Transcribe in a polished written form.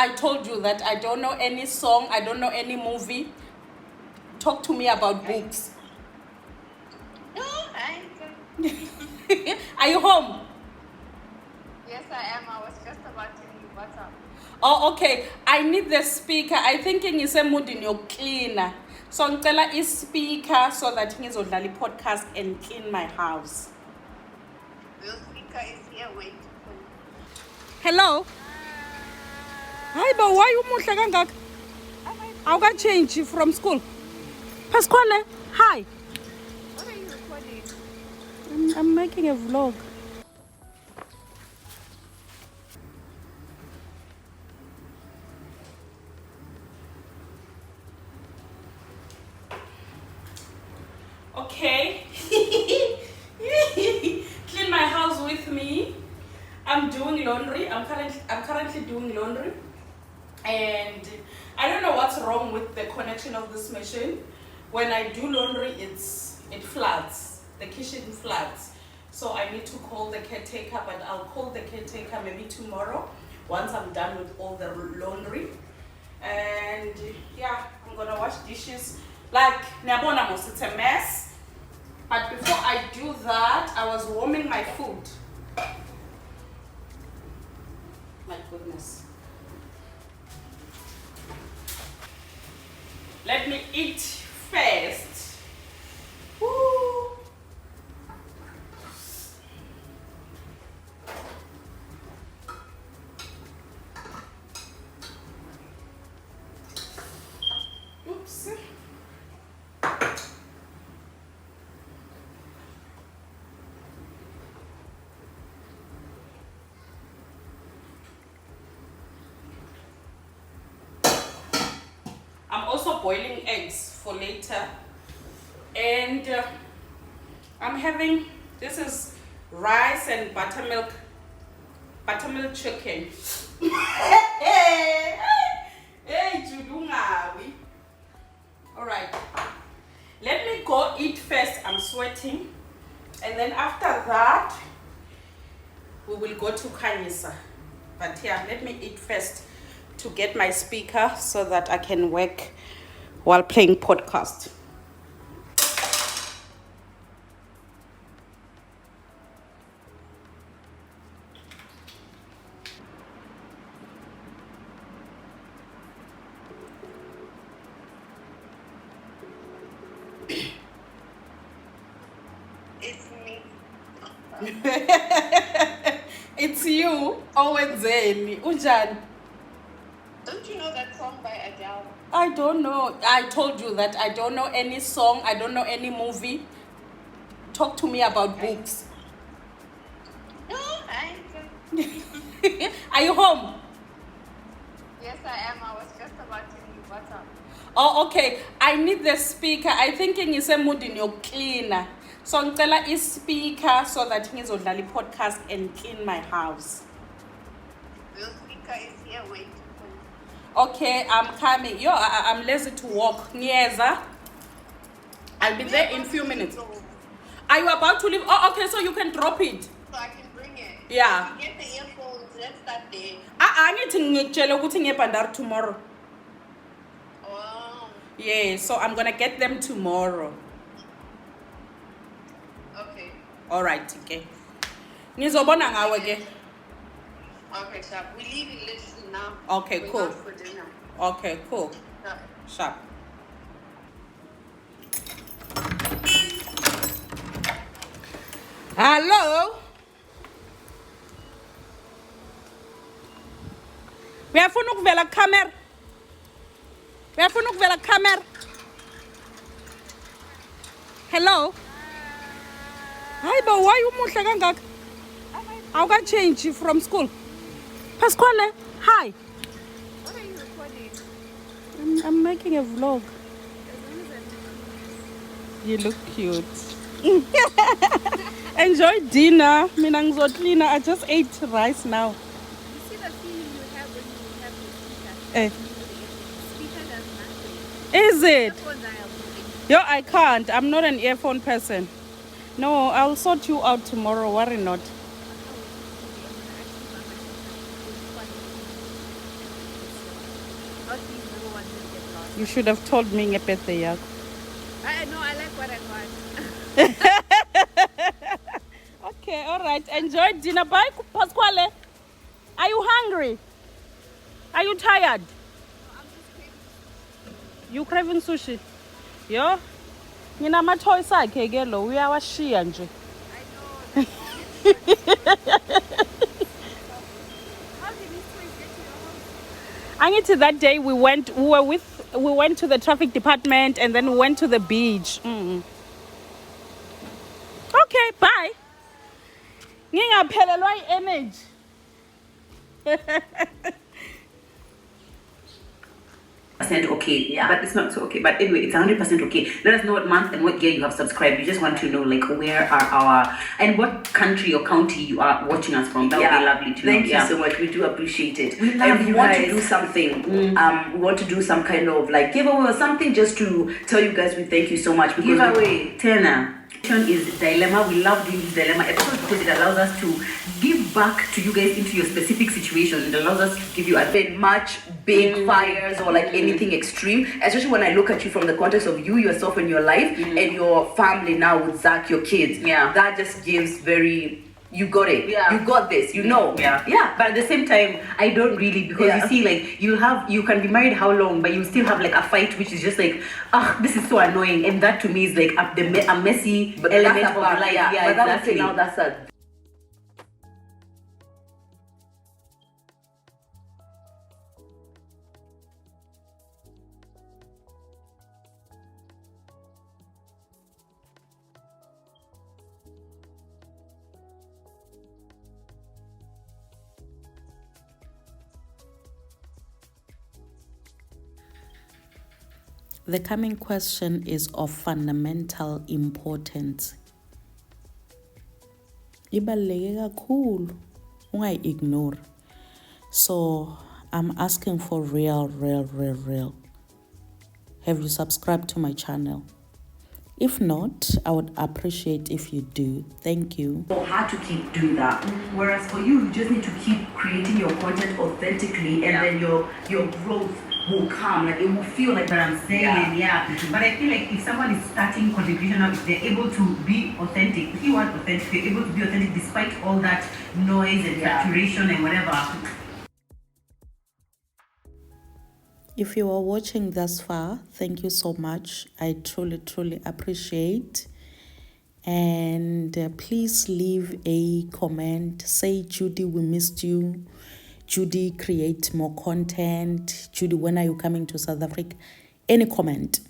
I told you that I don't know any song, I don't know any movie. Talk to me about books. No, I Are you home? Yes, I am. I was just about to leave. What's up? Oh, okay. I need the speaker. I think ngisemudini yokucleaner. So ngicela i-speaker so that ngizodlala i-podcast and clean my house. The speaker is here waiting for you. Hello. Hi, but why you muhle kangaka? Awuka-change from school. Pasquale, hi. What are you recording? I'm making a vlog. Okay. Clean my house with me. I'm doing laundry. I'm currently doing laundry. And I don't know what's wrong with the connection of this machine. When I do laundry, it floods. The kitchen floods. So I need to call the caretaker, but I'll call the caretaker maybe tomorrow once I'm done with all the laundry. And yeah, I'm gonna wash dishes. Like, it's a mess. But before I do that, I was warming my food. My goodness. Let me eat first. Woo. Oops. I'm also boiling eggs for later. And I'm having, this is rice and buttermilk chicken. Hey, Judungawi. All right, let me go eat first. I'm sweating. And then after that, we will go to Kanyisa. But yeah, let me eat first to get my speaker so that I can work while playing podcast. It's me. It's you, Owenzeni. Unjani? Don't you know that song by Adele? I don't know. I told you that I don't know any song, I don't know any movie. Talk to me about books. No, I Are you home? Yes, I am. I was just about to leave. What's up? Oh, okay. I need the speaker. I think ngisemudini yokucleaner. So ngicela i-speaker so that ngizodlala i-podcast and clean my house. The speaker is here waiting for you. Okay, I'm coming. Yo, I'm lazy to walk. Nyeza. I'll be there in a few minutes. Are you about to leave? Oh, okay, so you can drop it. So I can bring it. Yeah. You get the earphones. Let's start there. Angithi ngikutshela ukuthi ngebhandari tomorrow. Wow. Yeah, so I'm gonna get them tomorrow. Okay. All right, okay. Ngizobona ngawe ke. Okay, sharp. We're leaving literally now. Okay, We're cool. going for dinner. Okay, cool. Sharp. Sharp. Hello? Uyafuna ukuvela camera? Uyafuna ukuvela camera? Hello? Hi, but why you muhle kangaka? Awuka-change from school. Pasquale, hi. What are you recording? I'm making a vlog. You look cute. Enjoy dinner. Mina ngizocleaner. I just ate rice now. You see the feeling you have when you have the speaker? Eh. The speaker does nothing. Is it? Earphones are moving. Yo, I can't. I'm not an earphone person. No, I'll sort you out tomorrow. Worry not. not easy who wants to get lost. You should have told me your birthday. No, I like what I want. Okay, all right. Enjoy dinner. Bye, Pasquale. Are you hungry? Are you tired? No, I'm just craving. You craving sushi? Yo? Ngina ma toys akhe ke lo uyawashiya nje. I know. How did these toys get to your house? Angithi that day we went to the traffic department and then we went to the beach. Okay, bye. Ngingaphelelwa i-energy. Okay, yeah, but it's not so okay. But anyway, it's 100% okay. Let us know what month and what year you have subscribed. We just want to know, like, where are our and what country or county you are watching us from. That would be lovely to know. Thank you so much. We do appreciate it. We love and we you want guys. to do something. We want to do some kind of like giveaway or something just to tell you guys we thank you so much. Because Giveaway, Tena. Is dilemma. We love doing this dilemma episodes because it allows us to give back to you guys into your specific situation. It allows us to give you a been much big fires or like anything extreme, especially when I look at you from the context of you yourself and your life and your family now with Zach, your kids. Yeah, that just gives very. You got it. Yeah. You got this. You know. Yeah. Yeah. But at the same time, I don't really because you see, like you can be married how long, but you still have like a fight, which is just like, this is so annoying, and that to me is like a messy element of life. Yeah, but that exactly. now that's a. The coming question is of fundamental importance. Ibaluleke kakhulu, ungayi-ignore. So I'm asking for real. Have you subscribed to my channel? If not, I would appreciate if you do. Thank you. Or how to keep doing that. Whereas for you just need to keep creating your content authentically, and then your growth will come. Like it will feel like what I'm saying. But I feel like if someone is starting content creation now, if they're able to be authentic, if you want authentic, they're able to be authentic despite all that noise and saturation and whatever. If you are watching thus far, thank you so much. I truly appreciate. And please leave a comment. Say, Judy, we missed you. Judy, create more content. Judy, when are you coming to South Africa? Any comment.